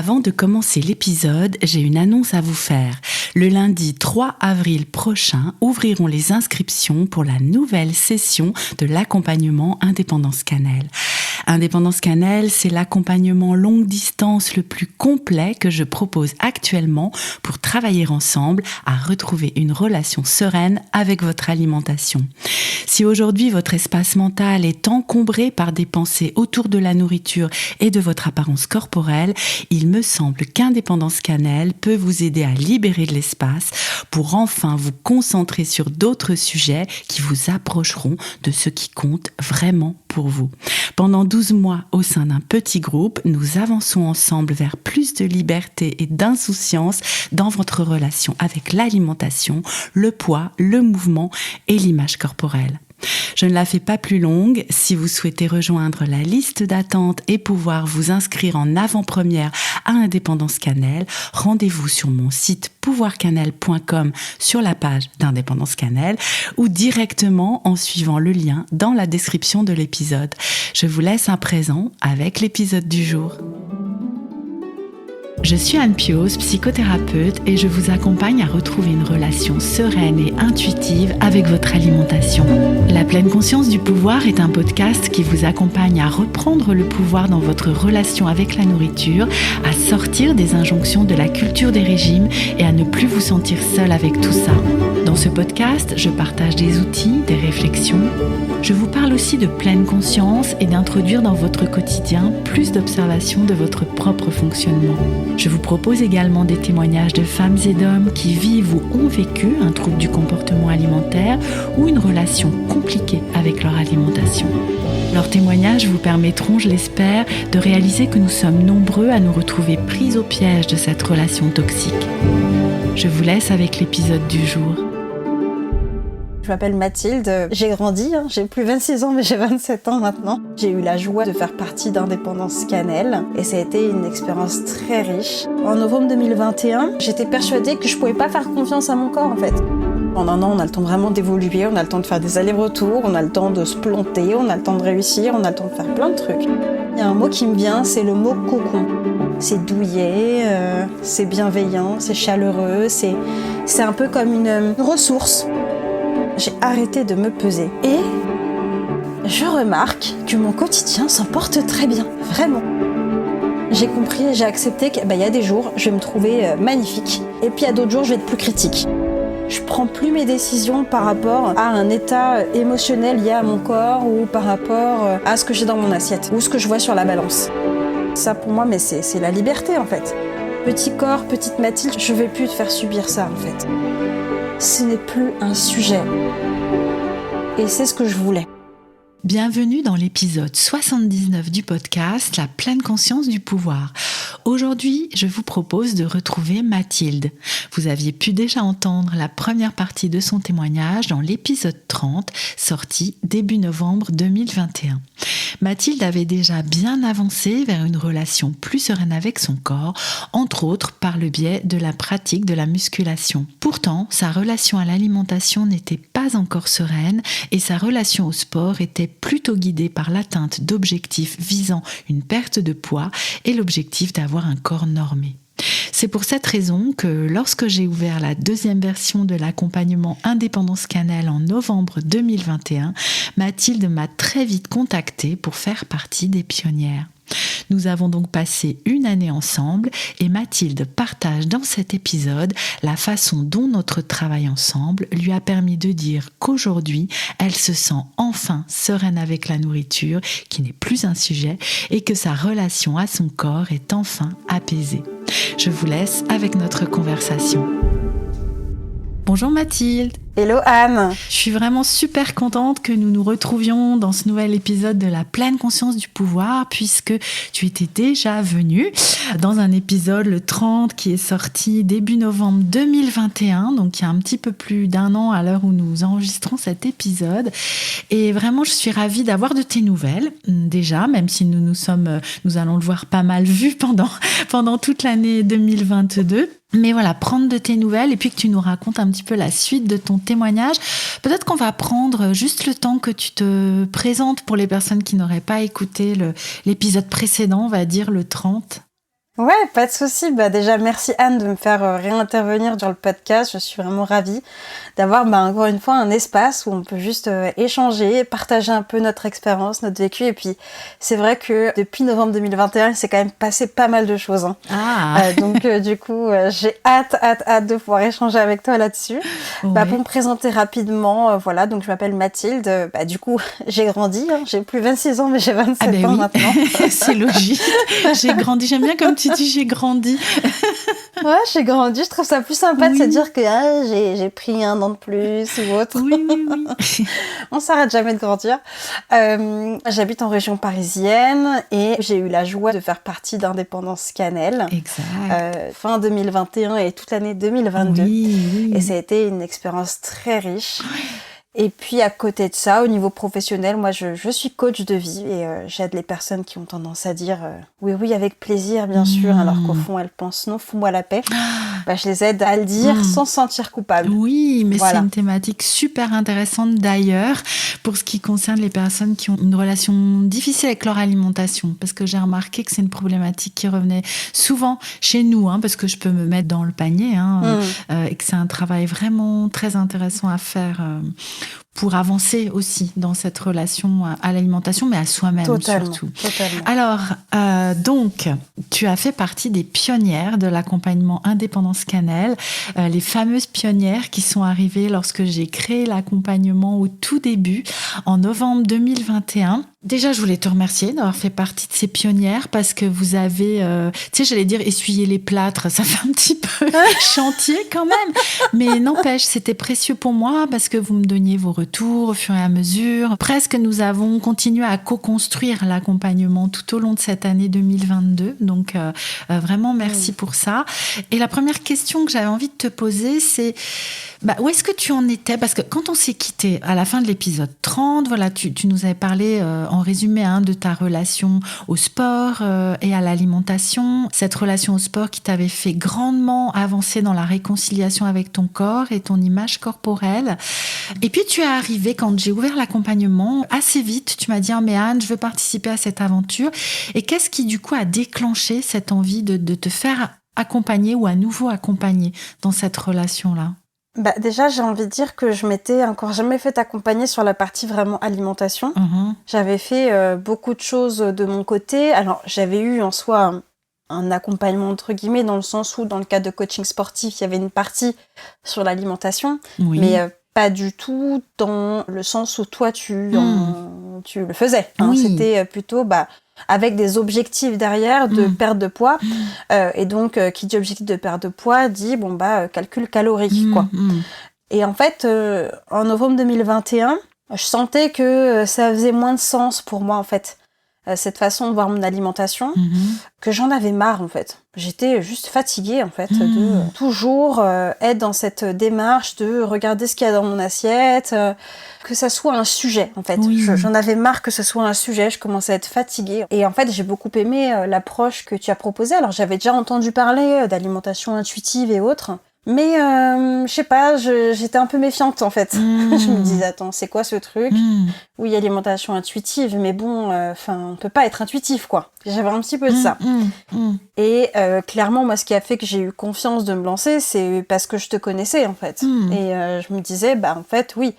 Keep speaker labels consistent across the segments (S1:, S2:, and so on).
S1: Avant de commencer l'épisode, j'ai une annonce à vous faire. Le lundi 3 avril prochain ouvriront les inscriptions pour la nouvelle session de l'accompagnement Indépendance Cannelle. Indépendance Cannelle, c'est l'accompagnement longue distance le plus complet que je propose actuellement pour travailler ensemble à retrouver une relation sereine avec votre alimentation. Si aujourd'hui votre espace mental est encombré par des pensées autour de la nourriture et de votre apparence corporelle, il me semble qu'Indépendance Cannelle peut vous aider à libérer de l'espace pour enfin vous concentrer sur d'autres sujets qui vous approcheront de ce qui compte vraiment pour vous. Pendant 12 mois au sein d'un petit groupe, nous avançons ensemble vers plus de liberté et d'insouciance dans votre relation avec l'alimentation, le poids, le mouvement et l'image corporelle. Je ne la fais pas plus longue. Si vous souhaitez rejoindre la liste d'attente et pouvoir vous inscrire en avant-première à Indépendance Cannelle, rendez-vous sur mon site pouvoircannelle.com sur la page d'Indépendance Cannelle ou directement en suivant le lien dans la description de l'épisode. Je vous laisse à présent avec l'épisode du jour. Je suis Anne Pioz, psychothérapeute et je vous accompagne à retrouver une relation sereine et intuitive avec votre alimentation. La pleine conscience du pouvoir est un podcast qui vous accompagne à reprendre le pouvoir dans votre relation avec la nourriture, à sortir des injonctions de la culture des régimes et à ne plus vous sentir seul avec tout ça. Dans ce podcast, je partage des outils, des réflexions. Je vous parle aussi de pleine conscience et d'introduire dans votre quotidien plus d'observation de votre propre fonctionnement. Je vous propose également des témoignages de femmes et d'hommes qui vivent ou ont vécu un trouble du comportement alimentaire ou une relation compliquée avec leur alimentation. Leurs témoignages vous permettront, je l'espère, de réaliser que nous sommes nombreux à nous retrouver pris au piège de cette relation toxique. Je vous laisse avec l'épisode du jour.
S2: Je m'appelle Mathilde, j'ai grandi, j'ai plus 26 ans mais j'ai 27 ans maintenant. J'ai eu la joie de faire partie d'Indépendance Cannelle et ça a été une expérience très riche. En novembre 2021, j'étais persuadée que je pouvais pas faire confiance à mon corps en fait. En un an, on a le temps vraiment d'évoluer, on a le temps de faire des allers-retours, on a le temps de se planter, on a le temps de réussir, on a le temps de faire plein de trucs. Il y a un mot qui me vient, c'est le mot cocon. C'est douillet, c'est bienveillant, c'est chaleureux, c'est un peu comme une ressource. J'ai arrêté de me peser et je remarque que mon quotidien s'en porte très bien, vraiment. J'ai compris et j'ai accepté qu'il y a des jours, je vais me trouver magnifique et puis il y a d'autres jours, je vais être plus critique. Je prends plus mes décisions par rapport à un état émotionnel lié à mon corps ou par rapport à ce que j'ai dans mon assiette ou ce que je vois sur la balance. Ça pour moi, mais c'est la liberté en fait. Petit corps, petite Mathilde, je vais plus te faire subir ça en fait. Ce n'est plus un sujet. Et c'est ce que je voulais.
S1: Bienvenue dans l'épisode 79 du podcast La pleine conscience du pouvoir. Aujourd'hui, je vous propose de retrouver Mathilde. Vous aviez pu déjà entendre la première partie de son témoignage dans l'épisode 30, sorti début novembre 2021. Mathilde avait déjà bien avancé vers une relation plus sereine avec son corps, entre autres par le biais de la pratique de la musculation. Pourtant, sa relation à l'alimentation n'était pas encore sereine et sa relation au sport était plutôt guidée par l'atteinte d'objectifs visant une perte de poids et l'objectif d'avoir un corps normé. C'est pour cette raison que lorsque j'ai ouvert la deuxième version de l'accompagnement Indépendance Cannelle en novembre 2021, Mathilde m'a très vite contactée pour faire partie des pionnières. Nous avons donc passé une année ensemble et Mathilde partage dans cet épisode la façon dont notre travail ensemble lui a permis de dire qu'aujourd'hui, elle se sent enfin sereine avec la nourriture, qui n'est plus un sujet, et que sa relation à son corps est enfin apaisée. Je vous laisse avec notre conversation. Bonjour Mathilde.
S2: Hello Anne.
S1: Je suis vraiment super contente que nous nous retrouvions dans ce nouvel épisode de la pleine conscience du pouvoir puisque tu étais déjà venue dans un épisode, le 30, qui est sorti début novembre 2021, donc il y a un petit peu plus d'un an à l'heure où nous enregistrons cet épisode. Et vraiment, je suis ravie d'avoir de tes nouvelles déjà, même si nous allons le voir pas mal vu pendant toute l'année 2022. Mais voilà, prendre de tes nouvelles et puis que tu nous racontes un petit peu la suite de ton témoignage. Peut-être qu'on va prendre juste le temps que tu te présentes pour les personnes qui n'auraient pas écouté l'épisode précédent, on va dire le 30.
S2: Ouais, pas de souci. Déjà, merci Anne de me faire réintervenir dans le podcast. Je suis vraiment ravie d'avoir encore une fois un espace où on peut juste échanger, partager un peu notre expérience, notre vécu. Et puis, c'est vrai que depuis novembre 2021, il s'est quand même passé pas mal de choses. Hein.
S1: Ah,
S2: Donc, du coup, j'ai hâte de pouvoir échanger avec toi là-dessus.
S1: ouais.
S2: Pour me présenter rapidement, voilà, donc je m'appelle Mathilde. Du coup, j'ai grandi. Hein. J'ai plus 26 ans, mais j'ai 27
S1: Ah ben
S2: ans
S1: oui,
S2: maintenant.
S1: c'est logique. J'ai grandi. J'aime bien comme tu dis, j'ai grandi.
S2: Ouais, j'ai grandi, je trouve ça plus sympa de se
S1: Oui.
S2: dire que j'ai pris un an de plus ou autre.
S1: Oui.
S2: On s'arrête jamais de grandir. J'habite en région parisienne et j'ai eu la joie de faire partie d'Indépendance Cannelle
S1: Exact.
S2: fin 2021 et toute l'année 2022.
S1: Oui.
S2: Et ça a été une expérience très riche. Et puis à côté de ça, au niveau professionnel, moi je suis coach de vie et j'aide les personnes qui ont tendance à dire oui avec plaisir bien sûr, alors qu'au fond elles pensent non, fous-moi la paix. Je les aide à le dire sans se sentir coupable.
S1: Oui, mais
S2: Voilà.
S1: c'est une thématique super intéressante d'ailleurs pour ce qui concerne les personnes qui ont une relation difficile avec leur alimentation. Parce que j'ai remarqué que c'est une problématique qui revenait souvent chez nous, parce que je peux me mettre dans le panier, et que c'est un travail vraiment très intéressant à faire pour avancer aussi dans cette relation à l'alimentation, mais à soi-même surtout.
S2: Totalement.
S1: Alors, donc, tu as fait partie des pionnières de l'accompagnement Indépendance Cannelle, les fameuses pionnières qui sont arrivées lorsque j'ai créé l'accompagnement au tout début, en novembre 2021. Déjà, je voulais te remercier d'avoir fait partie de ces pionnières parce que vous avez, j'allais dire essuyer les plâtres, ça fait un petit peu chantier quand même, mais n'empêche, c'était précieux pour moi parce que vous me donniez vos retours au fur et à mesure. Presque, nous avons continué à co-construire l'accompagnement tout au long de cette année 2022, donc vraiment merci pour ça. Et la première question que j'avais envie de te poser, c'est où est-ce que tu en étais? Parce que quand on s'est quitté à la fin de l'épisode 30, voilà, tu nous avais parlé en résumé de ta relation au sport et à l'alimentation. Cette relation au sport qui t'avait fait grandement avancer dans la réconciliation avec ton corps et ton image corporelle. Et puis tu es arrivée quand j'ai ouvert l'accompagnement. Assez vite, tu m'as dit mais Anne, je veux participer à cette aventure. Et qu'est-ce qui du coup a déclenché cette envie de te faire accompagner ou à nouveau accompagner dans cette relation-là?
S2: Déjà, j'ai envie de dire que je m'étais encore jamais fait accompagner sur la partie vraiment alimentation. J'avais fait beaucoup de choses de mon côté. Alors, j'avais eu en soi un accompagnement entre guillemets dans le sens où, dans le cadre de coaching sportif, il y avait une partie sur l'alimentation, mais pas du tout dans le sens où toi, tu le faisais.
S1: Oui.
S2: C'était plutôt... avec des objectifs derrière de perte de poids. Et donc, qui dit objectif de perte de poids, dit, calcul calorique, quoi. Et en fait, en novembre 2021, je sentais que ça faisait moins de sens pour moi, en fait, cette façon de voir mon alimentation, que j'en avais marre, en fait. J'étais juste fatiguée, en fait, de toujours être dans cette démarche de regarder ce qu'il y a dans mon assiette, que ça soit un sujet, en fait.
S1: Oui.
S2: J'en avais marre que ce soit un sujet, je commençais à être fatiguée. Et en fait, j'ai beaucoup aimé l'approche que tu as proposée. Alors, j'avais déjà entendu parler d'alimentation intuitive et autres, mais je sais pas, j'étais un peu méfiante, en fait. Je me disais, attends, c'est quoi ce truc? Oui, alimentation intuitive, mais bon, on peut pas être intuitif, quoi. J'avais un petit peu de ça. Et clairement, moi, ce qui a fait que j'ai eu confiance de me lancer, c'est parce que je te connaissais, en fait. Et je me disais, en fait, oui,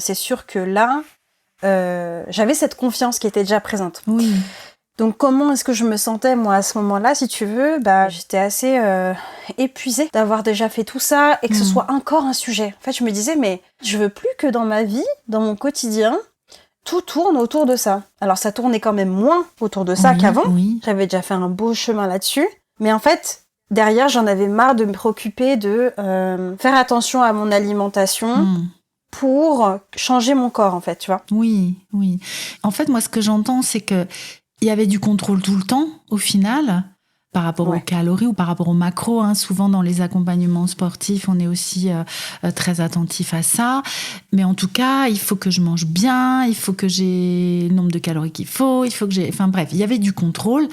S2: c'est sûr que là, j'avais cette confiance qui était déjà présente.
S1: Oui.
S2: Donc, comment est-ce que je me sentais, moi, à ce moment-là, si tu veux? J'étais assez épuisée d'avoir déjà fait tout ça et que ce soit encore un sujet. En fait, je me disais, mais je veux plus que dans ma vie, dans mon quotidien, tout tourne autour de ça. Alors, ça tournait quand même moins autour de ça qu'avant.
S1: Oui.
S2: J'avais déjà fait un beau chemin là-dessus. Mais en fait, derrière, j'en avais marre de me préoccuper de faire attention à mon alimentation pour changer mon corps, en fait, tu vois.
S1: Oui. En fait, moi, ce que j'entends, c'est que il y avait du contrôle tout le temps, au final, par rapport aux calories ou par rapport aux macros. Souvent, dans les accompagnements sportifs, on est aussi très attentif à ça. Mais en tout cas, il faut que je mange bien, il faut que j'ai le nombre de calories qu'il faut, il faut que j'ai... Enfin bref, il y avait du contrôle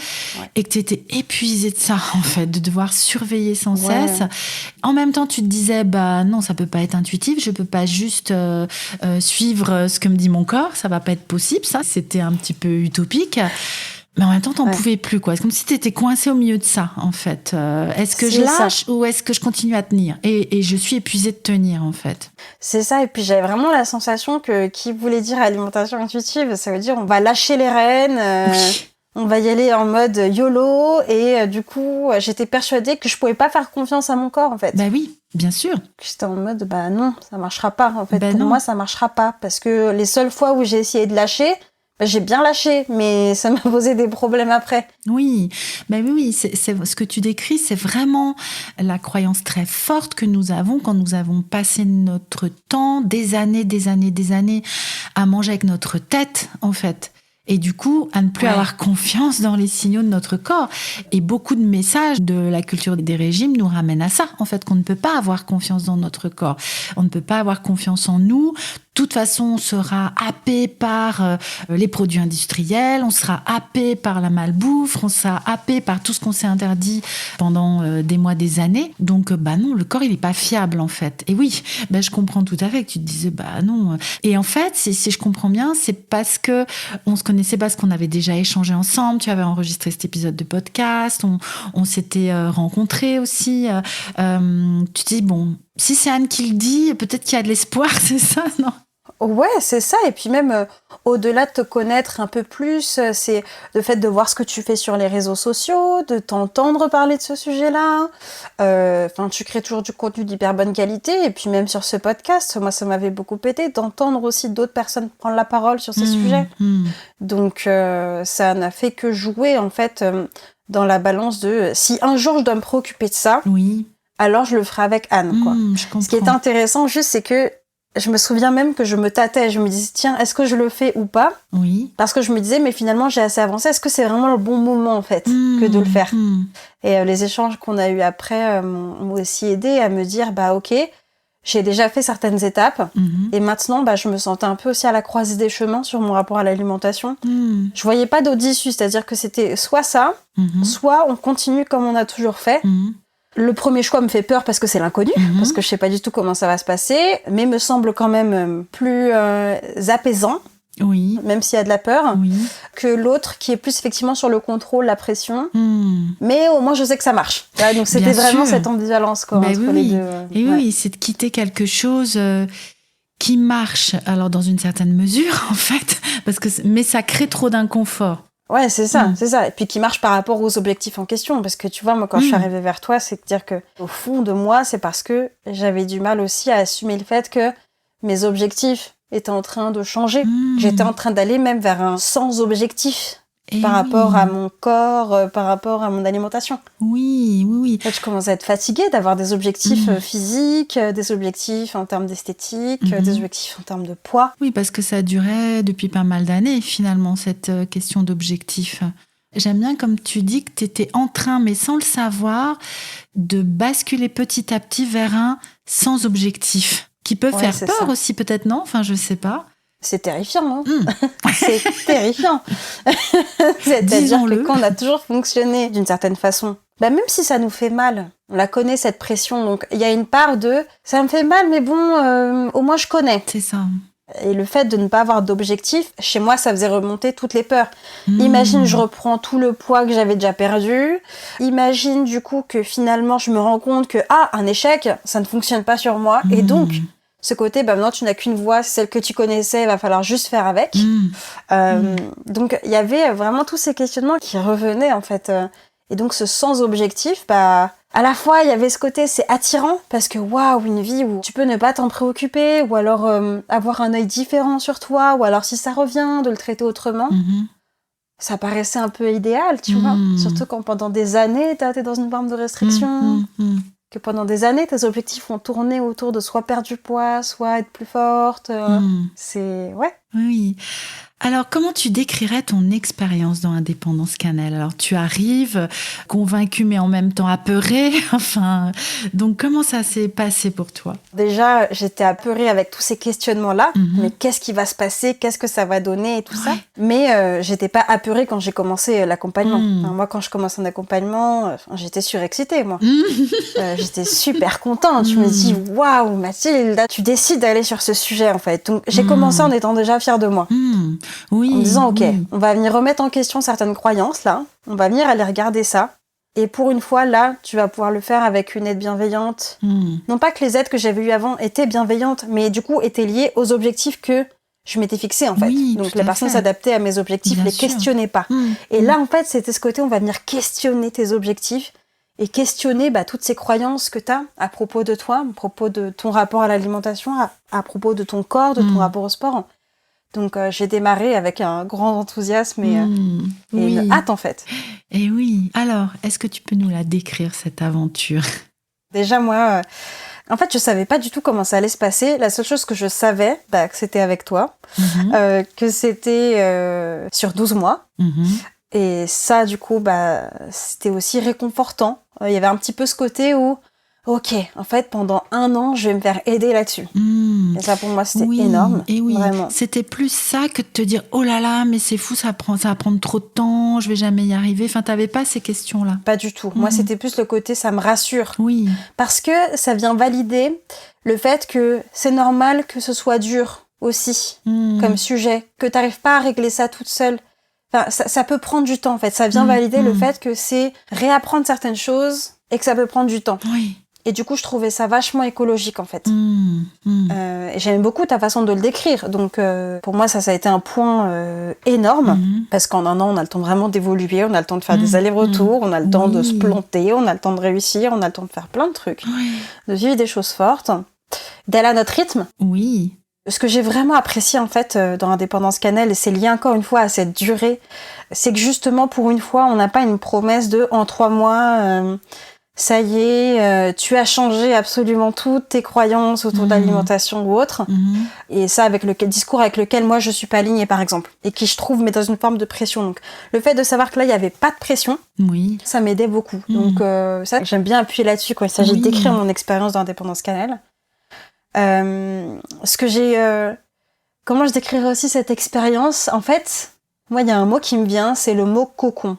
S1: et que tu étais épuisée de ça, en fait, de devoir surveiller sans cesse. En même temps, tu te disais, non, ça peut pas être intuitif, je peux pas juste suivre ce que me dit mon corps, ça va pas être possible, ça. C'était un petit peu utopique. Mais en même temps, t'en pouvais plus, quoi. C'est comme si t'étais coincée au milieu de ça, en fait. Est-ce que je lâche ou est-ce que je continue à tenir ? Et je suis épuisée de tenir, en fait.
S2: C'est ça, et puis j'avais vraiment la sensation que qui voulait dire alimentation intuitive, ça veut dire on va lâcher les rênes, on va y aller en mode YOLO, et du coup, j'étais persuadée que je pouvais pas faire confiance à mon corps, en fait.
S1: Bah oui, bien sûr.
S2: J'étais en mode, non, ça marchera pas, en fait. Pour moi, ça marchera pas, parce que les seules fois où j'ai essayé de lâcher, j'ai bien lâché, mais ça m'a posé des problèmes après.
S1: Oui, c'est ce que tu décris, c'est vraiment la croyance très forte que nous avons quand nous avons passé notre temps, des années, à manger avec notre tête, en fait. Et du coup, à ne plus avoir confiance dans les signaux de notre corps. Et beaucoup de messages de la culture des régimes nous ramènent à ça, en fait, qu'on ne peut pas avoir confiance dans notre corps. On ne peut pas avoir confiance en nous. De toute façon, on sera happé par les produits industriels, on sera happé par la malbouffe, on sera happé par tout ce qu'on s'est interdit pendant des mois, des années. Donc, non, le corps, il n'est pas fiable, en fait. Et oui, je comprends tout à fait que tu te disais, non. Et en fait, si je comprends bien, c'est parce que on se connaissait, parce qu'on avait déjà échangé ensemble, tu avais enregistré cet épisode de podcast, on s'était rencontrés aussi. Tu te dis, bon, si c'est Anne qui le dit, peut-être qu'il y a de l'espoir, c'est ça, non ?
S2: Ouais, c'est ça. Et puis même, au-delà de te connaître un peu plus, c'est le fait de voir ce que tu fais sur les réseaux sociaux, de t'entendre parler de ce sujet-là. Tu crées toujours du contenu d'hyper bonne qualité. Et puis même sur ce podcast, moi, ça m'avait beaucoup aidé d'entendre aussi d'autres personnes prendre la parole sur ces sujets. Donc, ça n'a fait que jouer, en fait, dans la balance de si un jour je dois me préoccuper de ça, alors je le ferai avec Anne, quoi. Ce qui est intéressant, juste, c'est que je me souviens même que je me tâtais, je me disais tiens, est-ce que je le fais ou pas ? Parce que je me disais mais finalement j'ai assez avancé, est-ce que c'est vraiment le bon moment en fait que de le faire ? Et les échanges qu'on a eus après m'ont aussi aidé à me dire ok, j'ai déjà fait certaines étapes et maintenant je me sentais un peu aussi à la croisée des chemins sur mon rapport à l'alimentation. Je voyais pas d'autre issue, c'est-à-dire que c'était soit ça, soit on continue comme on a toujours fait. Le premier choix me fait peur parce que c'est l'inconnu, parce que je sais pas du tout comment ça va se passer, mais me semble quand même plus apaisant, même s'il y a de la peur, que l'autre qui est plus effectivement sur le contrôle, la pression. Mais au moins je sais que ça marche. Donc c'était vraiment cette ambivalence entre les deux.
S1: Oui, c'est de quitter quelque chose qui marche, alors dans une certaine mesure en fait, mais ça crée trop d'inconfort.
S2: Ouais, c'est ça. Et puis qui marche par rapport aux objectifs en question. Parce que tu vois, moi, quand je suis arrivée vers toi, c'est de dire que, au fond de moi, c'est parce que j'avais du mal aussi à assumer le fait que mes objectifs étaient en train de changer. J'étais en train d'aller même vers un sans objectif par rapport à mon corps, par rapport à mon alimentation.
S1: Oui.
S2: En fait, je commençais à être fatiguée d'avoir des objectifs physiques, des objectifs en termes d'esthétique, des objectifs en termes de poids.
S1: Oui, parce que ça durait depuis pas mal d'années, finalement, cette question d'objectif. J'aime bien, comme tu dis, que tu étais en train, mais sans le savoir, de basculer petit à petit vers un sans objectif, qui peut faire peur aussi, peut-être, non ? Enfin, je sais pas.
S2: C'est terrifiant, C'est terrifiant. C'est-à-dire que quand on a toujours fonctionné d'une certaine façon, même si ça nous fait mal, on la connaît cette pression, donc il y a une part de « ça me fait mal, mais bon, au moins je connais ».
S1: C'est ça.
S2: Et le fait de ne pas avoir d'objectif, chez moi, ça faisait remonter toutes les peurs. Imagine, je reprends tout le poids que j'avais déjà perdu. Imagine, du coup, que finalement, je me rends compte que, un échec, ça ne fonctionne pas sur moi. Et donc, ce côté, maintenant, tu n'as qu'une voie, c'est celle que tu connaissais, il va falloir juste faire avec. Donc, il y avait vraiment tous ces questionnements qui revenaient, en fait. Et donc, ce sans objectif, à la fois, il y avait ce côté, c'est attirant, parce que waouh, une vie où tu peux ne pas t'en préoccuper, ou alors avoir un œil différent sur toi, ou alors si ça revient, de le traiter autrement. Ça paraissait un peu idéal, tu vois. Surtout quand pendant des années, t'es dans une forme de restriction, que pendant des années, tes objectifs ont tourné autour de soit perdre du poids, soit être plus forte. C'est... Ouais.
S1: Oui. Alors, comment tu décrirais ton expérience dans Indépendance Cannelle ? Alors, tu arrives convaincue, mais en même temps apeurée. Donc, comment ça s'est passé pour toi ?
S2: Déjà, j'étais apeurée avec tous ces questionnements-là. Mais qu'est-ce qui va se passer ? Qu'est-ce que ça va donner et tout ça ? Mais j'étais pas apeurée quand j'ai commencé l'accompagnement. Moi, quand je commence un accompagnement, j'étais surexcitée, moi. J'étais super contente. Je me dis, waouh, Mathilde, tu décides d'aller sur ce sujet, en fait. Donc, j'ai commencé en étant déjà fière de moi.
S1: Oui.
S2: En me disant, ok,
S1: oui.
S2: on va venir remettre en question certaines croyances, là. On va venir aller regarder ça. Et pour une fois, là, tu vas pouvoir le faire avec une aide bienveillante. Non pas que les aides que j'avais eues avant étaient bienveillantes, mais du coup, étaient liées aux objectifs que je m'étais fixés, en fait.
S1: Oui,
S2: donc,
S1: tout
S2: la
S1: à
S2: personne
S1: fait.
S2: s'adaptait à mes objectifs,
S1: Bien
S2: les
S1: sûr.
S2: questionnait pas. Et là, en fait, c'était ce côté, on va venir questionner tes objectifs et questionner toutes ces croyances que tu as à propos de toi, à propos de ton rapport à l'alimentation, à propos de ton corps, de ton rapport au sport. Donc, j'ai démarré avec un grand enthousiasme et une hâte, en fait.
S1: Et oui. Alors, est-ce que tu peux nous la décrire, cette aventure?
S2: Déjà, moi, en fait, je savais pas du tout comment ça allait se passer. La seule chose que je savais, que c'était avec toi, que c'était sur 12 mois. Et ça, du coup, c'était aussi réconfortant. Il y avait un petit peu ce côté où, ok, en fait, pendant 1 an, je vais me faire aider là-dessus. Et ça, pour moi, c'était énorme.
S1: Et oui,
S2: vraiment.
S1: C'était plus ça que de te dire, oh là là, mais c'est fou, ça va prendre trop de temps, je vais jamais y arriver. Enfin, t'avais pas ces questions-là.
S2: Pas du tout. Moi, c'était plus le côté, ça me rassure.
S1: Oui.
S2: Parce que ça vient valider le fait que c'est normal que ce soit dur aussi, comme sujet, que t'arrives pas à régler ça toute seule. Enfin, ça peut prendre du temps, en fait. Ça vient valider le fait que c'est réapprendre certaines choses et que ça peut prendre du temps.
S1: Oui.
S2: Et du coup, je trouvais ça vachement écologique, en fait. Et j'aimais beaucoup ta façon de le décrire. Donc, pour moi, ça a été un point énorme. Parce qu'en 1 an, on a le temps vraiment d'évoluer, on a le temps de faire des allers-retours, on a le temps de se planter, on a le temps de réussir, on a le temps de faire plein de trucs, de vivre des choses fortes, d'aller à notre rythme.
S1: Oui.
S2: Ce que j'ai vraiment apprécié, en fait, dans Indépendance Cannelle, et c'est lié encore une fois à cette durée, c'est que justement, pour une fois, on n'a pas une promesse de « en 3 mois... ça y est, tu as changé absolument toutes tes croyances autour de l'alimentation ou autre. Et ça, avec le discours avec lequel moi, je suis pas alignée, par exemple. Et qui, je trouve, met dans une forme de pression. Donc, le fait de savoir que là, il y avait pas de pression, ça m'aidait beaucoup. Donc, ça, j'aime bien appuyer là-dessus quand il s'agit de décrire mon expérience d'Indépendance Cannelle. Ce que j'ai... comment je décrirais aussi cette expérience? En fait... Moi, il y a un mot qui me vient, c'est le mot cocon.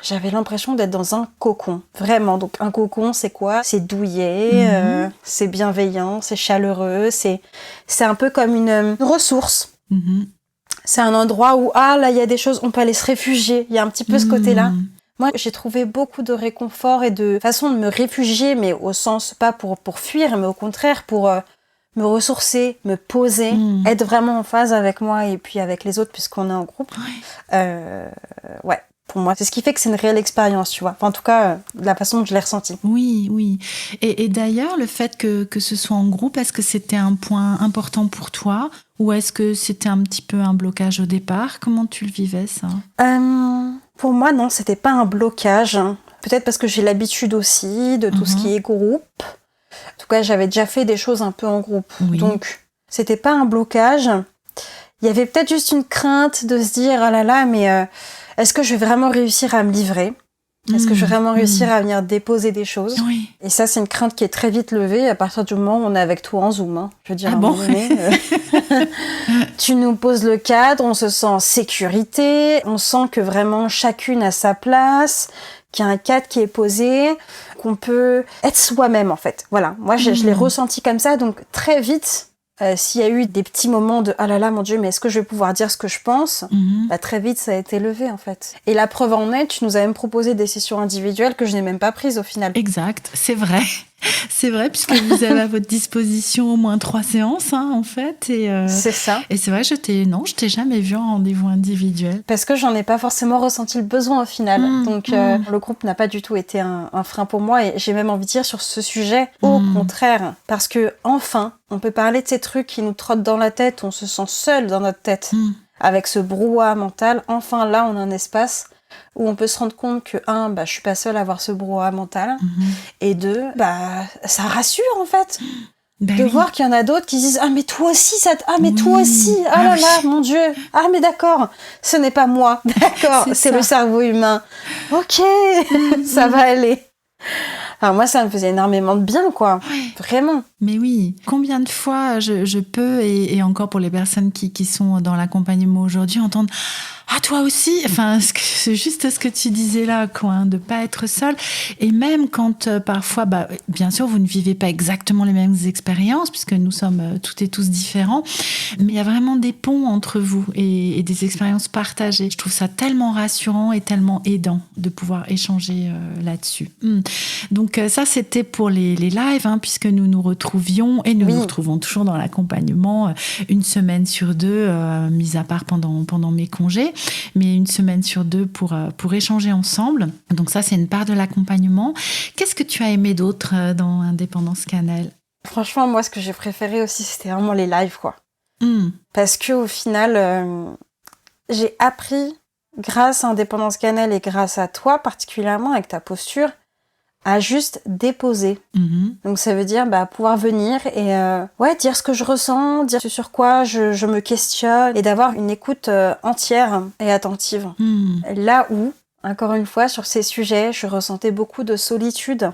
S2: J'avais l'impression d'être dans un cocon, vraiment. Donc, un cocon, c'est quoi? C'est douillet, c'est bienveillant, c'est chaleureux, c'est un peu comme une ressource. C'est un endroit où, là, il y a des choses, on peut aller se réfugier. Il y a un petit peu ce côté-là. Moi, j'ai trouvé beaucoup de réconfort et de façon de me réfugier, mais au sens, pas pour fuir, mais au contraire, pour... me ressourcer, me poser, être vraiment en phase avec moi et puis avec les autres puisqu'on est en groupe. Ouais, pour moi, c'est ce qui fait que c'est une réelle expérience, tu vois. Enfin, en tout cas, la façon dont je l'ai ressentie.
S1: Oui. Et d'ailleurs, le fait que ce soit en groupe, est-ce que c'était un point important pour toi ou est-ce que c'était un petit peu un blocage au départ? Comment tu le vivais, ça?
S2: Pour moi, non, c'était pas un blocage. Peut-être parce que j'ai l'habitude aussi de tout ce qui est groupe. En tout cas, j'avais déjà fait des choses un peu en groupe. Donc, c'était pas un blocage. Il y avait peut-être juste une crainte de se dire, oh là là, mais est-ce que je vais vraiment réussir à me livrer? Est-ce que je vais vraiment réussir à venir déposer des choses? Et ça, c'est une crainte qui est très vite levée à partir du moment où on est avec toi en Zoom. Hein. Je veux dire, à un moment donné, tu nous poses le cadre, on se sent en sécurité, on sent que vraiment chacune a sa place, qu'il y a un cadre qui est posé, qu'on peut être soi-même, en fait. Voilà, moi, je l'ai ressenti comme ça, donc très vite, s'il y a eu des petits moments de « Ah là là, mon Dieu, mais est-ce que je vais pouvoir dire ce que je pense ?» très vite, ça a été levé, en fait. Et la preuve en est, tu nous as même proposé des sessions individuelles que je n'ai même pas prises, au final.
S1: Exact, c'est vrai. C'est vrai, puisque vous avez à votre disposition au moins 3 séances, en fait.
S2: C'est ça.
S1: Et c'est vrai, je t'ai jamais vu en rendez-vous individuel.
S2: Parce que j'en ai pas forcément ressenti le besoin au final. Donc, le groupe n'a pas du tout été un frein pour moi. Et j'ai même envie de dire sur ce sujet, au contraire. Parce que, enfin, on peut parler de ces trucs qui nous trottent dans la tête. On se sent seul dans notre tête. Avec ce brouhaha mental. Enfin, là, on a un espace où on peut se rendre compte que, je suis pas seule à avoir ce brouhaha mental. Et 2, ça rassure, en fait. De voir qu'il y en a d'autres qui disent « Ah, mais toi aussi, toi aussi, ah là là, mon Dieu, ah, mais d'accord, ce n'est pas moi, d'accord, c'est le cerveau humain. Ok, ça va aller. » Alors moi, ça me faisait énormément de bien, quoi, vraiment.
S1: Mais oui, combien de fois je peux, et encore pour les personnes qui sont dans l'accompagnement aujourd'hui, entendre « Ah, toi aussi !» Enfin, c'est juste ce que tu disais là, quoi, hein, de pas être seule. Et même quand parfois, bien sûr, vous ne vivez pas exactement les mêmes expériences, puisque nous sommes toutes et tous différents, mais il y a vraiment des ponts entre vous et des expériences partagées. Je trouve ça tellement rassurant et tellement aidant de pouvoir échanger là-dessus. Donc ça, c'était pour les lives, hein, puisque nous nous retrouvions, et nous nous retrouvons toujours dans l'accompagnement une semaine sur deux, mis à part pendant mes congés, mais une semaine sur deux pour échanger ensemble. Donc ça, c'est une part de l'accompagnement. Qu'est-ce que tu as aimé d'autre dans Indépendance Cannelle ?
S2: Franchement, moi, ce que j'ai préféré aussi, c'était vraiment les lives, quoi. Parce qu'au final, j'ai appris, grâce à Indépendance Cannelle et grâce à toi particulièrement, avec ta posture, à juste déposer. Donc ça veut dire pouvoir venir et dire ce que je ressens, dire ce sur quoi je me questionne, et d'avoir une écoute entière et attentive. Là où, encore une fois, sur ces sujets, je ressentais beaucoup de solitude.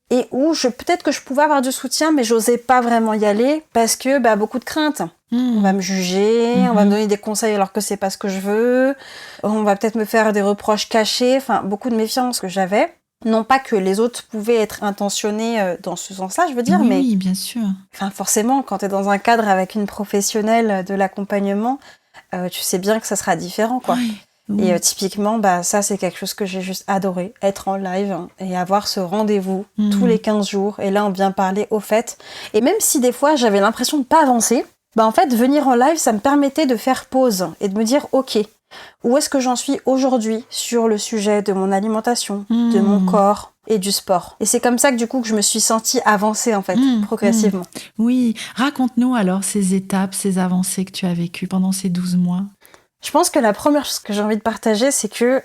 S2: Et où peut-être que je pouvais avoir du soutien, mais j'osais pas vraiment y aller parce que beaucoup de craintes. On va me juger, on va me donner des conseils alors que c'est pas ce que je veux, on va peut-être me faire des reproches cachés, enfin beaucoup de méfiance que j'avais. Non pas que les autres pouvaient être intentionnés dans ce sens-là, je veux dire, mais...
S1: Oui, bien sûr.
S2: Enfin, forcément, quand t'es dans un cadre avec une professionnelle de l'accompagnement, tu sais bien que ça sera différent, quoi. Oui. Et typiquement, ça, c'est quelque chose que j'ai juste adoré, être en live et avoir ce rendez-vous tous les 15 jours. Et là, on vient parler au fait. Et même si des fois, j'avais l'impression de pas avancer, en fait, venir en live, ça me permettait de faire pause et de me dire, ok, où est-ce que j'en suis aujourd'hui sur le sujet de mon alimentation, de mon corps et du sport. Et c'est comme ça que du coup que je me suis sentie avancer en fait, progressivement.
S1: Oui, raconte-nous alors ces étapes, ces avancées que tu as vécues pendant ces 12 mois.
S2: Je pense que la première chose que j'ai envie de partager, c'est que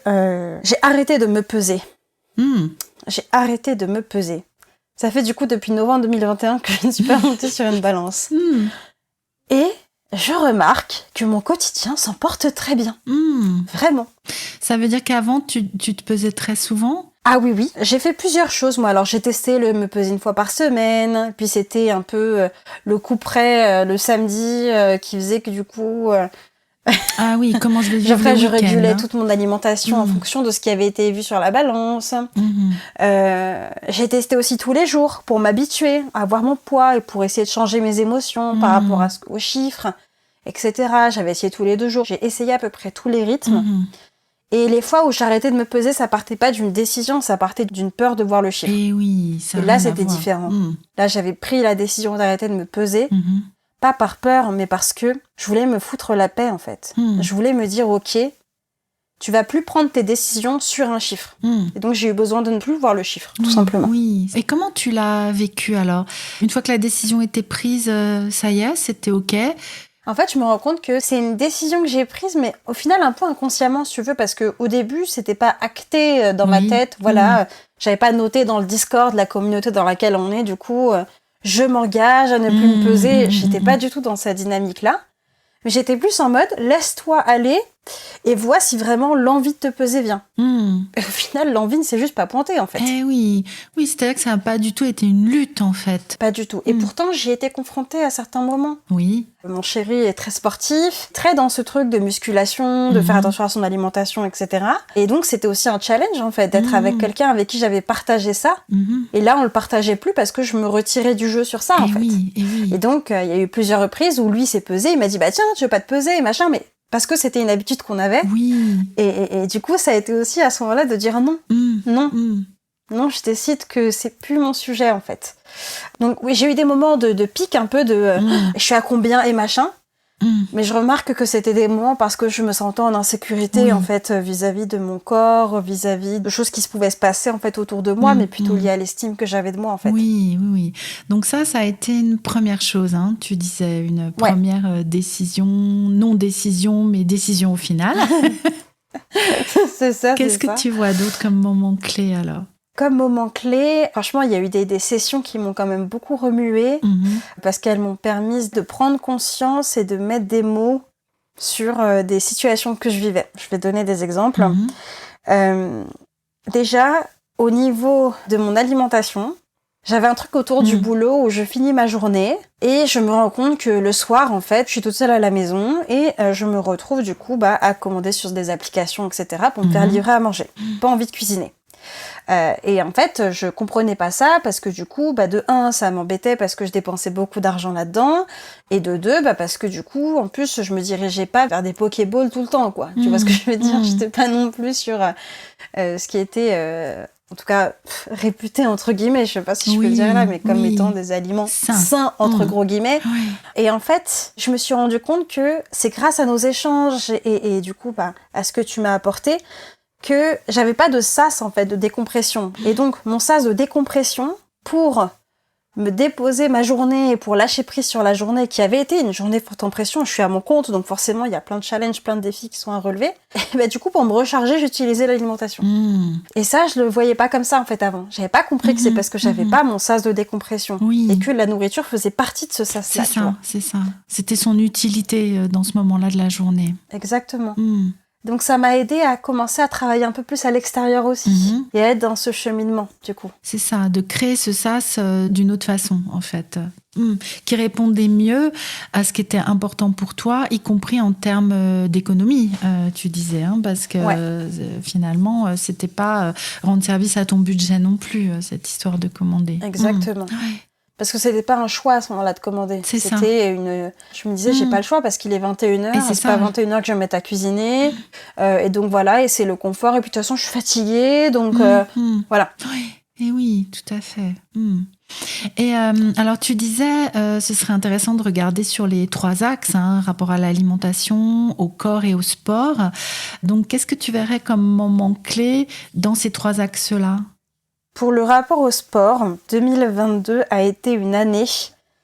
S2: j'ai arrêté de me peser. J'ai arrêté de me peser. Ça fait du coup depuis novembre 2021 que je ne suis pas montée sur une balance. Et je remarque que mon quotidien s'en porte très bien. Vraiment.
S1: Ça veut dire qu'avant, tu te pesais très souvent ?
S2: Ah oui. J'ai fait plusieurs choses, moi. Alors, j'ai testé me peser une fois par semaine. Puis, c'était un peu le coup près le samedi qui faisait que du coup...
S1: Ah oui, comment je vais vivre le
S2: week-end, je régulais toute mon alimentation en fonction de ce qui avait été vu sur la balance. J'ai testé aussi tous les jours pour m'habituer à voir mon poids et pour essayer de changer mes émotions par rapport aux chiffres, etc. J'avais essayé tous les 2 jours. J'ai essayé à peu près tous les rythmes. Et les fois où j'arrêtais de me peser, ça partait pas d'une décision, ça partait d'une peur de voir le chiffre.
S1: Et oui, ça.
S2: Et là, c'était différent. Là, j'avais pris la décision d'arrêter de me peser. Pas par peur, mais parce que je voulais me foutre la paix, en fait. Je voulais me dire, ok, tu vas plus prendre tes décisions sur un chiffre. Et donc, j'ai eu besoin de ne plus voir le chiffre, tout simplement.
S1: Oui. Et comment tu l'as vécu, alors ? Une fois que la décision était prise, ça y est, c'était ok ?
S2: En fait, je me rends compte que c'est une décision que j'ai prise, mais au final, un peu inconsciemment, si tu veux, parce qu'au début, c'était pas acté dans ma tête. Voilà, j'avais pas noté dans le Discord, la communauté dans laquelle on est, du coup... je m'engage à ne plus me peser. J'étais pas du tout dans cette dynamique-là. Mais j'étais plus en mode, laisse-toi aller et vois si vraiment l'envie de te peser vient. Et au final, l'envie ne s'est juste pas pointée, en fait.
S1: Eh oui, c'est-à-dire que ça n'a pas du tout été une lutte, en fait.
S2: Pas du tout. Et pourtant, j'y ai été confrontée à certains moments.
S1: Oui.
S2: Mon chéri est très sportif, très dans ce truc de musculation, de faire attention à son alimentation, etc. Et donc, c'était aussi un challenge, en fait, d'être avec quelqu'un avec qui j'avais partagé ça. Et là, on le partageait plus parce que je me retirais du jeu sur ça, en fait.
S1: Oui.
S2: Et donc, il y a eu plusieurs reprises où lui s'est pesé, il m'a dit, tiens, tu veux pas te peser, machin, mais parce que c'était une habitude qu'on avait.
S1: Oui.
S2: Et du coup, ça a été aussi à ce moment-là de dire non. Non, je décide que c'est plus mon sujet, en fait. Donc oui, j'ai eu des moments de pic un peu de je suis à combien et machin. Mais je remarque que c'était des moments parce que je me sentais en insécurité en fait vis-à-vis de mon corps, vis-à-vis de choses qui se pouvaient se passer en fait autour de moi, mais plutôt liées à l'estime que j'avais de moi en fait.
S1: Oui. Donc ça a été une première chose, hein. Tu disais une première décision, non décision, mais décision au final.
S2: C'est ça.
S1: Qu'est-ce que tu vois d'autre comme moment clé alors ?
S2: Comme moment clé, franchement, il y a eu des sessions qui m'ont quand même beaucoup remuée parce qu'elles m'ont permis de prendre conscience et de mettre des mots sur des situations que je vivais. Je vais donner des exemples. Déjà, au niveau de mon alimentation, J'avais un truc autour du boulot où je finis ma journée et je me rends compte que le soir, en fait, je suis toute seule à la maison et je me retrouve du coup à commander sur des applications, etc. pour me faire livrer à manger. Pas envie de cuisiner. Et en fait, je comprenais pas ça parce que du coup, de un, ça m'embêtait parce que je dépensais beaucoup d'argent là-dedans, et de deux, parce que du coup, en plus, je me dirigeais pas vers des Pokéballs tout le temps, quoi. Tu vois ce que je veux dire? J'étais pas non plus sur ce qui était, en tout cas, réputé entre guillemets, je sais pas si je peux le dire là, mais comme étant des aliments sains entre gros guillemets. Et en fait, je me suis rendu compte que c'est grâce à nos échanges et du coup, à ce que tu m'as apporté, que j'avais pas de sas, en fait, de décompression. Et donc, mon sas de décompression, pour me déposer ma journée et pour lâcher prise sur la journée, qui avait été une journée forte en pression, je suis à mon compte, donc forcément, il y a plein de challenges, plein de défis qui sont à relever. Et du coup, pour me recharger, j'utilisais l'alimentation. Et ça, je le voyais pas comme ça, en fait, avant. J'avais pas compris que c'est parce que j'avais pas mon sas de décompression. Et que la nourriture faisait partie de ce sas-là.
S1: C'est ça. C'était son utilité dans ce moment-là de la journée.
S2: Exactement. Donc ça m'a aidé à commencer à travailler un peu plus à l'extérieur aussi et à être dans ce cheminement du coup.
S1: C'est ça, de créer ce sas d'une autre façon en fait, qui répondait mieux à ce qui était important pour toi, y compris en termes d'économie, tu disais, parce que finalement c'était pas rendre service à ton budget non plus, cette histoire de commander.
S2: Exactement. Parce que c'était pas un choix à ce moment-là de commander. C'était une... Je me disais, j'ai pas le choix parce qu'il est 21h, c'est pas 21h que je vais me mettre à cuisiner. Et donc voilà, et c'est le confort. Et puis de toute façon, je suis fatiguée, donc voilà.
S1: Et oui, tout à fait. Et alors tu disais, ce serait intéressant de regarder sur les 3 axes, rapport à l'alimentation, au corps et au sport. Donc qu'est-ce que tu verrais comme moment clé dans ces 3 axes-là ?
S2: Pour le rapport au sport, 2022 a été une année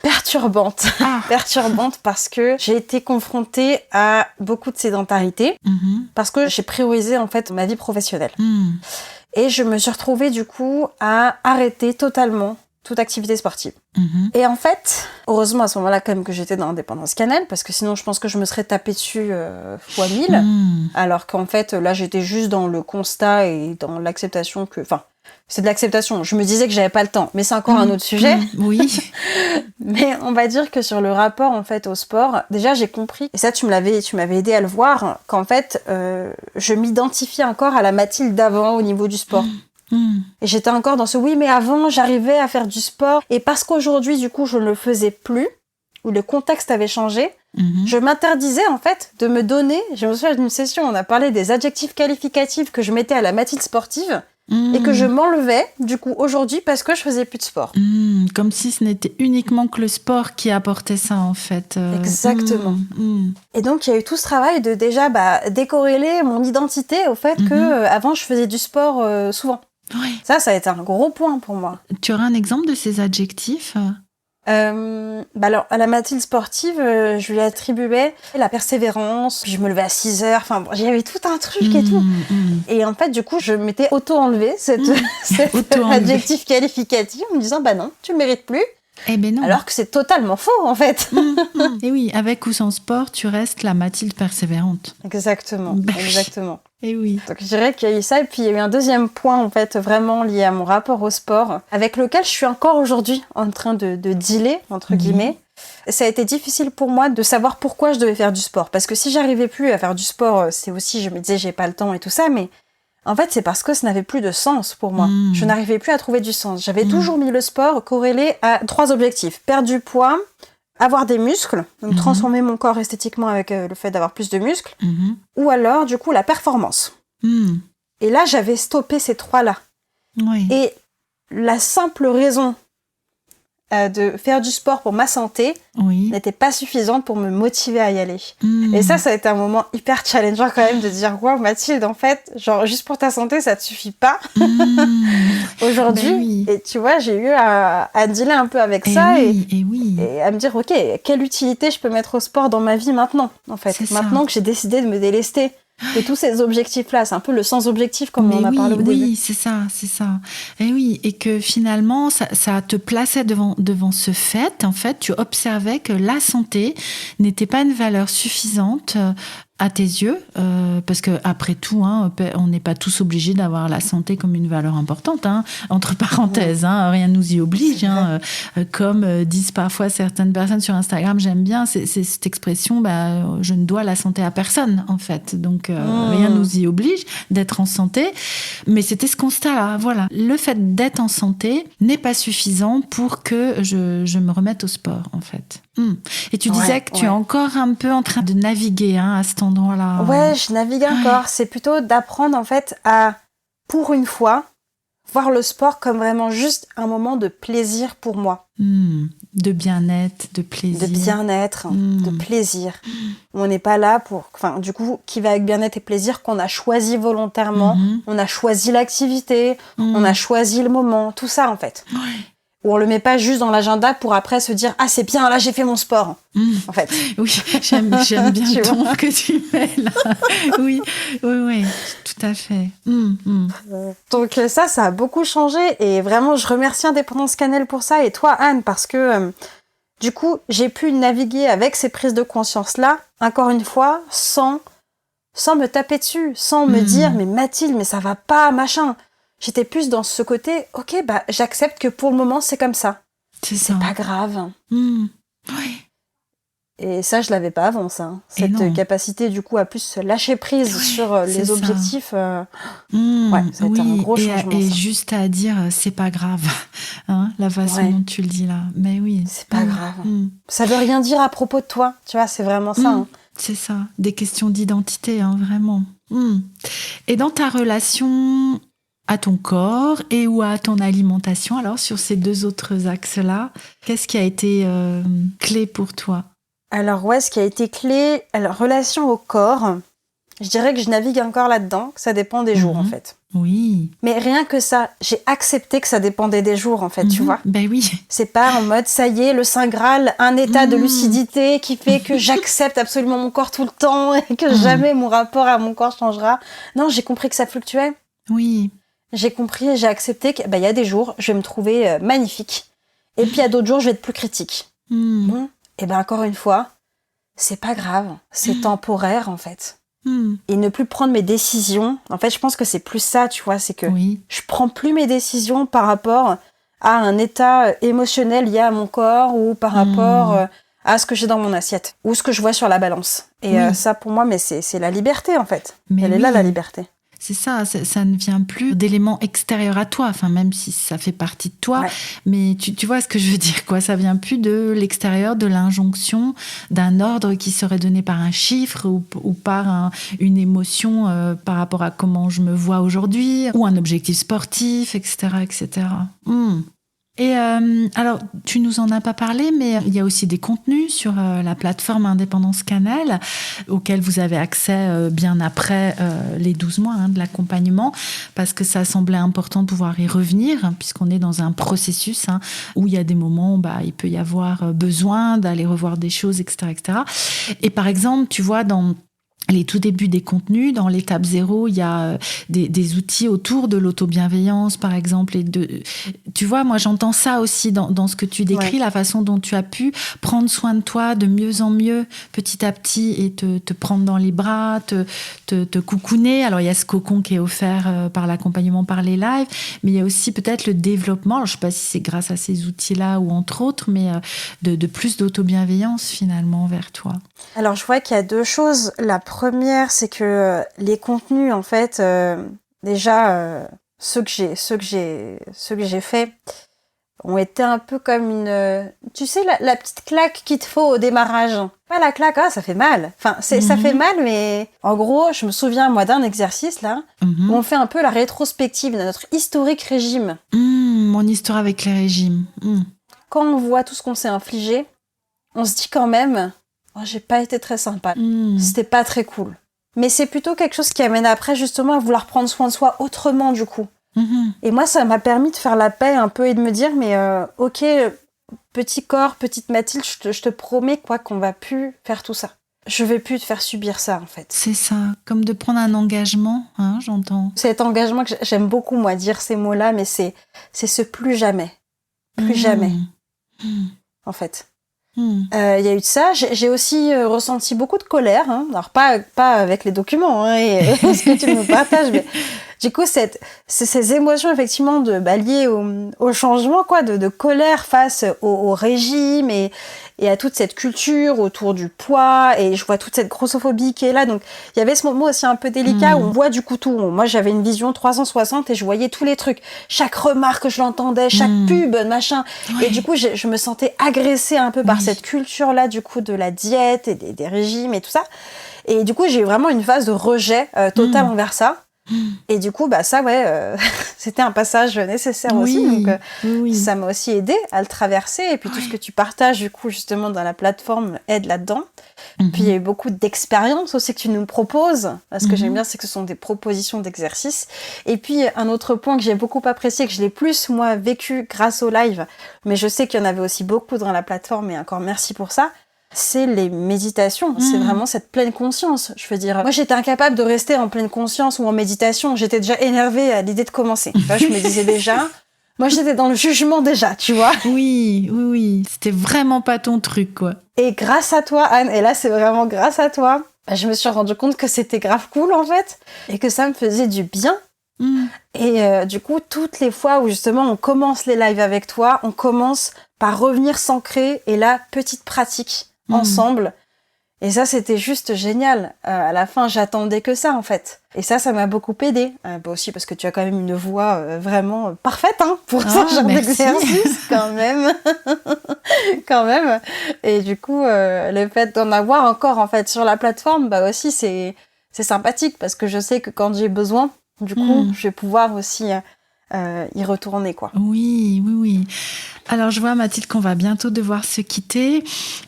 S2: perturbante. Perturbante parce que j'ai été confrontée à beaucoup de sédentarité, parce que j'ai priorisé en fait ma vie professionnelle. Et je me suis retrouvée du coup à arrêter totalement toute activité sportive. Et en fait, heureusement à ce moment-là quand même que j'étais dans l'indépendance cannelle, parce que sinon je pense que je me serais tapée dessus fois 1000, alors qu'en fait là j'étais juste dans le constat et dans l'acceptation que... Enfin, c'est de l'acceptation. Je me disais que j'avais pas le temps, mais c'est encore un autre sujet.
S1: Oui.
S2: Mais on va dire que sur le rapport en fait au sport, déjà j'ai compris, et ça tu m'avais aidé à le voir, qu'en fait je m'identifiais encore à la Mathilde d'avant au niveau du sport. Et j'étais encore dans ce oui, mais avant j'arrivais à faire du sport, et parce qu'aujourd'hui du coup je ne le faisais plus, où le contexte avait changé, je m'interdisais en fait de me donner. Je me souviens d'une session, on a parlé des adjectifs qualificatifs que je mettais à la Mathilde sportive. Et que je m'enlevais, du coup, aujourd'hui, parce que je faisais plus de sport.
S1: Comme si ce n'était uniquement que le sport qui apportait ça, en fait.
S2: Exactement. Et donc, il y a eu tout ce travail de déjà décorréler mon identité au fait que avant je faisais du sport souvent. Ça a été un gros point pour moi.
S1: Tu aurais un exemple de ces adjectifs ?
S2: Alors, à la Mathilde sportive, je lui attribuais la persévérance, puis je me levais à 6h, enfin bon, j'avais tout un truc et tout. Et en fait, du coup, je m'étais auto-enlevé cet adjectif qualificatif en me disant, non, tu le mérites plus.
S1: Eh ben non.
S2: Alors que c'est totalement faux, en fait.
S1: Et oui, avec ou sans sport, tu restes la Mathilde persévérante.
S2: Exactement, exactement.
S1: Et oui.
S2: Donc je dirais qu'il y a eu ça, et puis il y a eu un deuxième point, en fait, vraiment lié à mon rapport au sport, avec lequel je suis encore aujourd'hui en train de dealer, entre guillemets. Ça a été difficile pour moi de savoir pourquoi je devais faire du sport. Parce que si j'arrivais plus à faire du sport, c'est aussi, je me disais, j'ai pas le temps et tout ça, mais en fait, c'est parce que ça n'avait plus de sens pour moi. Je n'arrivais plus à trouver du sens. J'avais toujours mis le sport corrélé à 3 objectifs. Perdre du poids, avoir des muscles, donc transformer mon corps esthétiquement avec le fait d'avoir plus de muscles, ou alors, du coup, la performance. Et là, j'avais stoppé ces 3-là. Et la simple raison de faire du sport pour ma santé n'était pas suffisante pour me motiver à y aller. Et ça a été un moment hyper challengeant quand même de dire wow Mathilde, en fait, genre juste pour ta santé ça te suffit pas aujourd'hui. Et tu vois, j'ai eu à dealer un peu avec ça et à me dire ok, quelle utilité je peux mettre au sport dans ma vie maintenant en fait. Maintenant que j'ai décidé de me délester de tous ces objectifs-là, c'est un peu le sans-objectif comme on a parlé au début.
S1: Oui, c'est ça. Et oui, et que finalement, ça te plaçait devant ce fait. En fait, tu observais que la santé n'était pas une valeur suffisante
S3: à tes yeux, parce que après tout, hein, on n'est pas tous obligés d'avoir la santé comme une valeur importante, hein, entre parenthèses, hein, rien ne nous y oblige, hein, comme disent parfois certaines personnes sur Instagram, j'aime bien c'est cette expression, je ne dois la santé à personne en fait, donc rien ne nous y oblige d'être en santé, mais c'était ce constat-là, voilà, le fait d'être en santé n'est pas suffisant pour que je me remette au sport en fait. Et tu disais que tu es encore un peu en train de naviguer, hein, à cet endroit-là.
S2: Ouais, je navigue encore. C'est plutôt d'apprendre en fait à, pour une fois, voir le sport comme vraiment juste un moment de plaisir pour moi.
S3: De bien-être, de plaisir.
S2: De bien-être, de plaisir. On n'est pas là pour... Enfin, du coup, qui va avec bien-être et plaisir, qu'on a choisi volontairement, on a choisi l'activité, on a choisi le moment, tout ça en fait.
S3: Ouais.
S2: Où on le met pas juste dans l'agenda pour après se dire « Ah, c'est bien, là, j'ai fait mon sport !» En fait.
S3: Oui, j'aime bien le ton que tu mets là. Oui, tout à fait.
S2: Donc ça a beaucoup changé et vraiment, je remercie Indépendance Cannelle pour ça et toi, Anne, parce que du coup, j'ai pu naviguer avec ces prises de conscience-là, encore une fois, sans me taper dessus, sans me dire « Mais Mathilde, mais ça va pas, machin !» J'étais plus dans ce côté, ok, j'accepte que pour le moment, c'est comme ça. C'est pas grave.
S3: Oui.
S2: Et ça, je l'avais pas avant, ça. Cette capacité, du coup, à plus se lâcher prise sur les objectifs. Ça a été un gros changement.
S3: Et juste à dire, c'est pas grave, hein, la façon dont tu le dis là. Mais oui.
S2: C'est pas grave. Ça veut rien dire à propos de toi. Tu vois, c'est vraiment ça. Hein.
S3: C'est ça. Des questions d'identité, hein, vraiment. Et dans ta relation à ton corps et ou à ton alimentation, alors sur ces deux autres axes-là, qu'est-ce qui a été clé pour toi ?
S2: Alors ce qui a été clé, relation au corps, je dirais que je navigue encore là-dedans, que ça dépend des jours en fait.
S3: Oui.
S2: Mais rien que ça, j'ai accepté que ça dépendait des jours en fait, tu vois.
S3: Ben oui.
S2: C'est pas en mode, ça y est, le Saint Graal, un état de lucidité qui fait que j'accepte absolument mon corps tout le temps et que jamais mon rapport à mon corps changera. Non, j'ai compris que ça fluctuait.
S3: Oui.
S2: J'ai compris et j'ai accepté qu'il y a des jours, je vais me trouver magnifique. Et puis il y a d'autres jours, je vais être plus critique. Et encore une fois, c'est pas grave. C'est temporaire, en fait. Et ne plus prendre mes décisions. En fait, je pense que c'est plus ça, tu vois. C'est que je prends plus mes décisions par rapport à un état émotionnel lié à mon corps ou par rapport à ce que j'ai dans mon assiette ou ce que je vois sur la balance. Et ça, pour moi, mais c'est la liberté, en fait. Elle est là, la liberté.
S3: C'est ça, ça ne vient plus d'éléments extérieurs à toi, enfin même si ça fait partie de toi, mais tu vois ce que je veux dire, quoi. Ça vient plus de l'extérieur, de l'injonction, d'un ordre qui serait donné par un chiffre ou par une émotion par rapport à comment je me vois aujourd'hui, ou un objectif sportif, etc., etc. Et alors, tu nous en as pas parlé, mais il y a aussi des contenus sur la plateforme Indépendance Cannelle auxquels vous avez accès bien après les 12 mois de l'accompagnement, parce que ça semblait important de pouvoir y revenir, puisqu'on est dans un processus où il y a des moments où il peut y avoir besoin d'aller revoir des choses, etc., etc. Et par exemple, tu vois, dans les tout débuts des contenus, dans l'étape 0, il y a des outils autour de l'auto-bienveillance, par exemple. Tu vois, moi, j'entends ça aussi dans ce que tu décris, la façon dont tu as pu prendre soin de toi de mieux en mieux, petit à petit, et te prendre dans les bras, te coucouner. Alors, il y a ce cocon qui est offert par l'accompagnement, par les lives, mais il y a aussi peut-être le développement, alors, je ne sais pas si c'est grâce à ces outils-là ou entre autres, mais de plus d'auto-bienveillance, finalement, vers toi.
S2: Alors, je vois qu'il y a deux choses. La première, c'est que les contenus, en fait, ceux que j'ai faits ont été un peu comme une... tu sais, la petite claque qu'il te faut au démarrage. Pas la claque, ça fait mal. Enfin, ça fait mal, mais en gros, je me souviens, moi, d'un exercice, là, où on fait un peu la rétrospective de notre historique régime.
S3: Mon histoire avec les régimes.
S2: Quand on voit tout ce qu'on s'est infligé, on se dit quand même... j'ai pas été très sympa. C'était pas très cool. Mais c'est plutôt quelque chose qui amène après justement à vouloir prendre soin de soi autrement du coup. Et moi, ça m'a permis de faire la paix un peu et de me dire, mais ok, petit corps, petite Mathilde, je te promets qu'on va plus faire tout ça. Je vais plus te faire subir ça en fait.
S3: C'est ça, comme de prendre un engagement, j'entends.
S2: Cet engagement que j'aime beaucoup moi dire ces mots-là, mais c'est ce plus jamais. Plus jamais. En fait. Il y a eu de ça. J'ai aussi ressenti beaucoup de colère. Hein. Alors, pas avec les documents hein, et ce que tu nous partages, mais du coup, ces émotions, effectivement, liées au changement, quoi, de colère face au régime et à toute cette culture autour du poids, et je vois toute cette grossophobie qui est là. Donc, il y avait ce moment aussi un peu délicat où on voit du coup tout. Moi, j'avais une vision 360 et je voyais tous les trucs. Chaque remarque, je l'entendais, chaque pub, machin. Ouais. Et du coup, je me sentais agressée un peu par cette culture-là, du coup, de la diète et des régimes et tout ça. Et du coup, j'ai eu vraiment une phase de rejet total envers ça. Et du coup, ça, c'était un passage nécessaire aussi. Donc, ça m'a aussi aidé à le traverser. Et puis, tout ce que tu partages, du coup, justement, dans la plateforme aide là-dedans. Puis, il y a eu beaucoup d'expériences aussi que tu nous proposes. Ce que j'aime bien, c'est que ce sont des propositions d'exercices. Et puis, un autre point que j'ai beaucoup apprécié, que je l'ai plus, moi, vécu grâce au live, mais je sais qu'il y en avait aussi beaucoup dans la plateforme, et encore merci pour ça, c'est les méditations, c'est vraiment cette pleine conscience. Je veux dire, moi j'étais incapable de rester en pleine conscience ou en méditation, j'étais déjà énervée à l'idée de commencer. Je me disais déjà, moi j'étais dans le jugement déjà, tu vois.
S3: Oui, c'était vraiment pas ton truc, quoi.
S2: Et grâce à toi, Anne, et là c'est vraiment grâce à toi, je me suis rendu compte que c'était grave cool en fait, et que ça me faisait du bien. Et du coup, toutes les fois où justement on commence les lives avec toi, on commence par revenir s'ancrer, et là, petite pratique ensemble. Et ça, c'était juste génial. À la fin, j'attendais que ça, en fait. Et ça m'a beaucoup aidée. Aussi parce que tu as quand même une voix vraiment parfaite hein, pour ce genre d'exercice, quand même. Quand même. Et du coup, le fait d'en avoir encore, en fait, sur la plateforme, aussi, c'est sympathique parce que je sais que quand j'ai besoin, du coup, je vais pouvoir aussi y retourner, quoi.
S3: Oui. Alors, je vois, Mathilde, qu'on va bientôt devoir se quitter.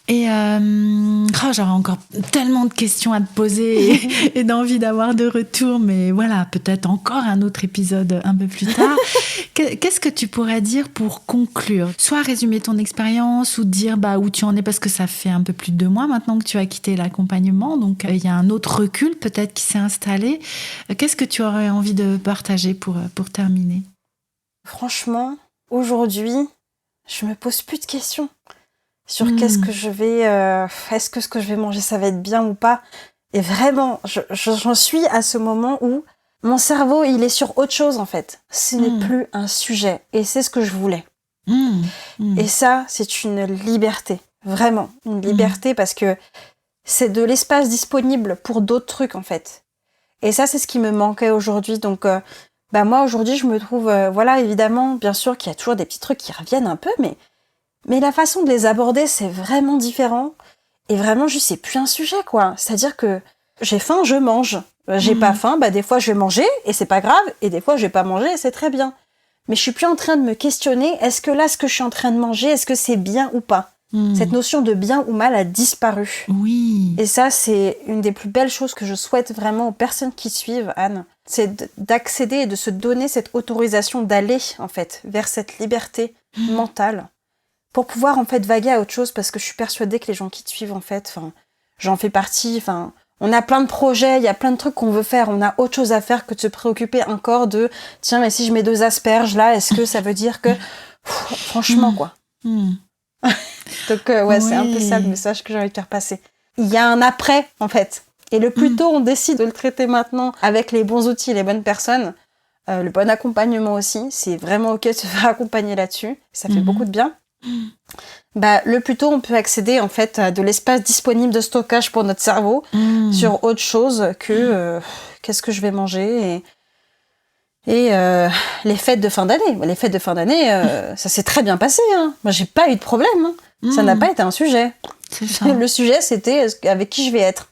S3: Et j'aurais encore tellement de questions à te poser et d'envie d'avoir de retour. Mais voilà, peut-être encore un autre épisode un peu plus tard. Qu'est-ce que tu pourrais dire pour conclure ? Soit résumer ton expérience ou dire où tu en es, parce que ça fait un peu plus de 2 mois maintenant que tu as quitté l'accompagnement. Donc, il y a un autre recul peut-être qui s'est installé. Qu'est-ce que tu aurais envie de partager pour terminer ?
S2: Franchement, aujourd'hui, je me pose plus de questions sur qu'est-ce que je vais... est-ce que ce que je vais manger, ça va être bien ou pas ? Et vraiment, j'en suis à ce moment où mon cerveau, il est sur autre chose, en fait. Ce n'est plus un sujet. Et c'est ce que je voulais. Et ça, c'est une liberté. Vraiment, une liberté parce que c'est de l'espace disponible pour d'autres trucs, en fait. Et ça, c'est ce qui me manquait aujourd'hui. Donc, moi, aujourd'hui, je me trouve... évidemment, bien sûr qu'il y a toujours des petits trucs qui reviennent un peu, mais la façon de les aborder, c'est vraiment différent. Et vraiment, juste, c'est plus un sujet, quoi. C'est-à-dire que j'ai faim, je mange. J'ai pas faim, des fois, je vais manger, et c'est pas grave. Et des fois, je vais pas manger, et c'est très bien. Mais je suis plus en train de me questionner, est-ce que là, ce que je suis en train de manger, est-ce que c'est bien ou pas ? Cette notion de bien ou mal a disparu.
S3: Oui.
S2: Et ça, c'est une des plus belles choses que je souhaite vraiment aux personnes qui suivent, Anne. C'est d'accéder et de se donner cette autorisation d'aller, en fait, vers cette liberté mentale pour pouvoir, en fait, vaguer à autre chose, parce que je suis persuadée que les gens qui te suivent, en fait, j'en fais partie, on a plein de projets, il y a plein de trucs qu'on veut faire, on a autre chose à faire que de se préoccuper encore de « Tiens, mais si je mets 2 asperges, là, est-ce que ça veut dire que... » Franchement, quoi. Donc, c'est un peu ça le message que j'ai envie de faire passer. Il y a un après, en fait. Et le plus tôt on décide de le traiter maintenant avec les bons outils, les bonnes personnes, le bon accompagnement aussi, c'est vraiment ok de se faire accompagner là-dessus. Ça fait beaucoup de bien. Le plus tôt on peut accéder en fait à de l'espace disponible de stockage pour notre cerveau sur autre chose que qu'est-ce que je vais manger et les fêtes de fin d'année. Les fêtes de fin d'année, ça s'est très bien passé. Hein. Moi, j'ai pas eu de problème. Hein. Ça n'a pas été un sujet.
S3: C'est ça.
S2: Le sujet, c'était avec qui je vais être.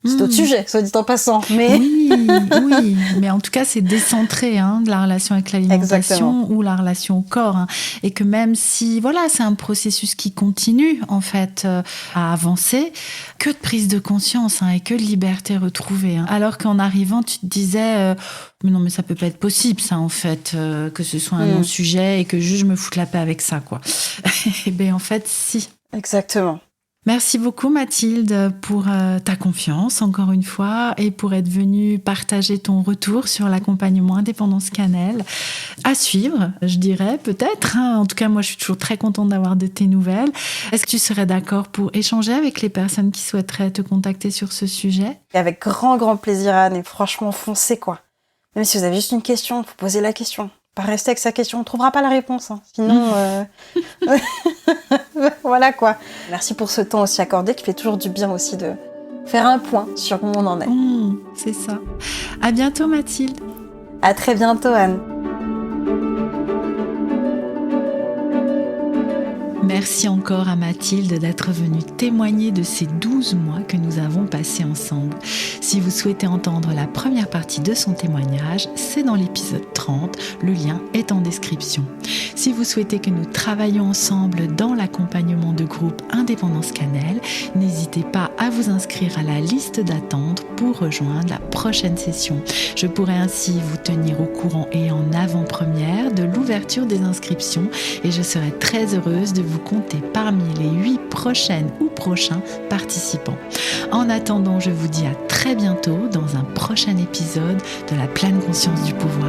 S2: C'est d'autres sujets, soit dit en passant. Mais...
S3: Oui, mais en tout cas, c'est décentré de la relation avec l'alimentation ou la relation au corps. Et que même si, c'est un processus qui continue, en fait, à avancer, que de prise de conscience et que de liberté retrouvée. Alors qu'en arrivant, tu te disais, mais non, mais ça peut pas être possible, ça, en fait, que ce soit un non-sujet et que juste je me foute la paix avec ça, quoi. Et bien, en fait, si.
S2: Exactement.
S3: Merci beaucoup Mathilde pour ta confiance encore une fois et pour être venue partager ton retour sur l'accompagnement Indépendance Cannelle. À suivre, je dirais peut-être. En tout cas, moi je suis toujours très contente d'avoir de tes nouvelles. Est-ce que tu serais d'accord pour échanger avec les personnes qui souhaiteraient te contacter sur ce sujet ?
S2: Avec grand plaisir Anne, et franchement foncez quoi. Même si vous avez juste une question, vous posez la question. Pas rester avec sa question, on trouvera pas la réponse. Sinon, voilà quoi. Merci pour ce temps aussi accordé qui fait toujours du bien aussi de faire un point sur où on en est.
S3: C'est ça. À bientôt Mathilde.
S2: À très bientôt Anne.
S3: Merci encore à Mathilde d'être venue témoigner de ces 12 mois que nous avons passés ensemble. Si vous souhaitez entendre la première partie de son témoignage, c'est dans l'épisode 30, le lien est en description. Si vous souhaitez que nous travaillions ensemble dans l'accompagnement de groupe Indépendance Cannelle, n'hésitez pas à vous inscrire à la liste d'attente pour rejoindre la prochaine session. Je pourrai ainsi vous tenir au courant et en avant-première de l'ouverture des inscriptions et je serai très heureuse de vous compter parmi les 8 prochaines ou prochains participants. En attendant, je vous dis à très bientôt dans un prochain épisode de la pleine conscience du pouvoir.